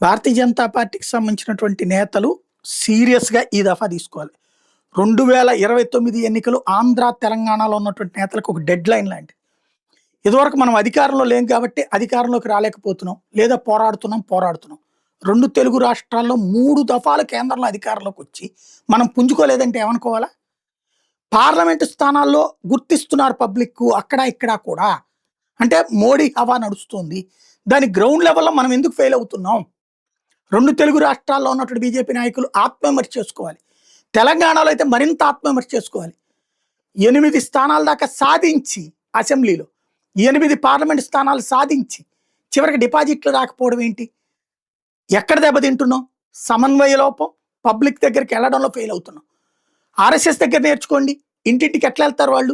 భారతీయ జనతా పార్టీకి సంబంధించినటువంటి నేతలు సీరియస్‌గా ఈ దఫా తీసుకోవాలి. 2029 ఎన్నికలు ఆంధ్ర, తెలంగాణలో ఉన్నటువంటి నేతలకు ఒక డెడ్‌లైన్ లాంటిది. ఇదివరకు మనం అధికారంలో లేం కాబట్టి అధికారంలోకి రాలేకపోతున్నాం. లేదా పోరాడుతున్నాం. 2 తెలుగు రాష్ట్రాల్లో 3 దఫాలు కేంద్రంలో అధికారంలోకొచ్చి మనం పుంజుకోలేదంటే ఏమనుకోవాలా? పార్లమెంటు స్థానాల్లో గుర్తిస్తున్నారు పబ్లిక్కు అక్కడ, ఇక్కడ కూడా. అంటే మోడీ హవా నడుస్తుంది. దాని గ్రౌండ్ లెవెల్‌లో మనం ఎందుకు ఫెయిల్ అవుతున్నాం? 2 తెలుగు రాష్ట్రాల్లో ఉన్నటువంటి బీజేపీ నాయకులు ఆత్మవిమర్శ చేసుకోవాలి. తెలంగాణలో అయితే మరింత ఆత్మవిమర్శ చేసుకోవాలి. 8 స్థానాల దాకా సాధించి అసెంబ్లీలో, 8 పార్లమెంట్ స్థానాలు సాధించి చివరికి డిపాజిట్లు రాకపోవడం ఏంటి? ఎక్కడ దెబ్బతింటున్నాం? సమన్వయ లోపం, పబ్లిక్ దగ్గరికి వెళ్ళడంలో ఫెయిల్ అవుతున్నాం. ఆర్ఎస్ఎస్ దగ్గర నేర్చుకోండి. ఇంటింటికి ఎట్లా వెళ్తారు వాళ్ళు?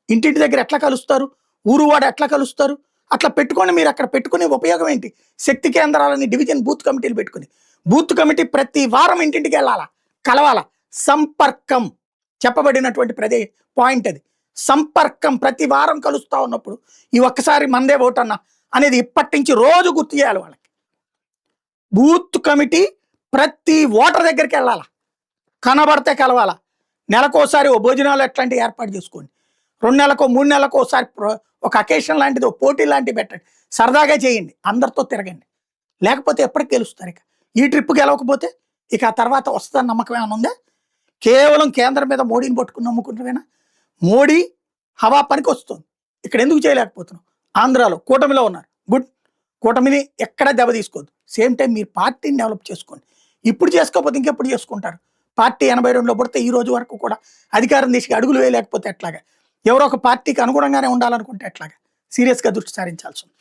ఇంటింటి దగ్గర ఎట్లా కలుస్తారు? ఊరువాడ ఎట్లా కలుస్తారు? అట్లా పెట్టుకొని మీరు అక్కడ పెట్టుకునే ఉపయోగం ఏంటి? శక్తి కేంద్రాలని డివిజన్ బూత్ కమిటీలు పెట్టుకుని. బూత్ కమిటీ ప్రతి వారం ఇంటింటికి వెళ్ళాలా, కలవాలా. సంపర్కం చెప్పబడినటువంటి పాయింట్ అది. సంపర్కం ప్రతి వారం కలుస్తా ఉన్నప్పుడు ఈ ఒక్కసారి మందే ఓటు అన్న అనేది ఇప్పటి నుంచి రోజు గుర్తు చేయాలి వాళ్ళకి. బూత్ కమిటీ ప్రతి ఓటర్ దగ్గరికి వెళ్ళాలా, కనబడితే కలవాలా. నెలకోసారి ఓ భోజనాలు ఎట్లాంటివి ఏర్పాటు చేసుకోండి. 2 నెలలకో 3 నెలలకో ఒకసారి ఒక అకేషన్ లాంటిది, ఒక పోటీ లాంటివి పెట్టండి. సరదాగా చేయండి, అందరితో తిరగండి. లేకపోతే ఎప్పటికి గెలుస్తారు? ఈ ట్రిప్ గెలవకపోతే ఇక ఆ తర్వాత వస్తుందని నమ్మకం ఏమైనా ఉందా? కేవలం కేంద్రం మీద మోడీని పట్టుకుని నమ్ముకుంటున్నామేనా? మోడీ హవా పనికి వస్తుంది. ఇక్కడ ఎందుకు చేయలేకపోతున్నాం? ఆంధ్రాలో కూటమిలో ఉన్నారు, గుడ్. కూటమిని ఎక్కడ దెబ్బ తీసుకోవద్దు. సేమ్ టైం మీరు పార్టీని డెవలప్ చేసుకోండి. ఇప్పుడు చేసుకోకపోతే ఇంకెప్పుడు చేసుకుంటారు? పార్టీ 82లో పుడితే ఈ రోజు వరకు కూడా అధికారం దిశగా అడుగులు వేయలేకపోతే ఎట్లాగా? ఎవరో ఒక పార్టీకి అనుగుణంగానే ఉండాలనుకుంటే ఎట్లాగా? సీరియస్‌గా దృష్టి సారించాల్సి ఉంది.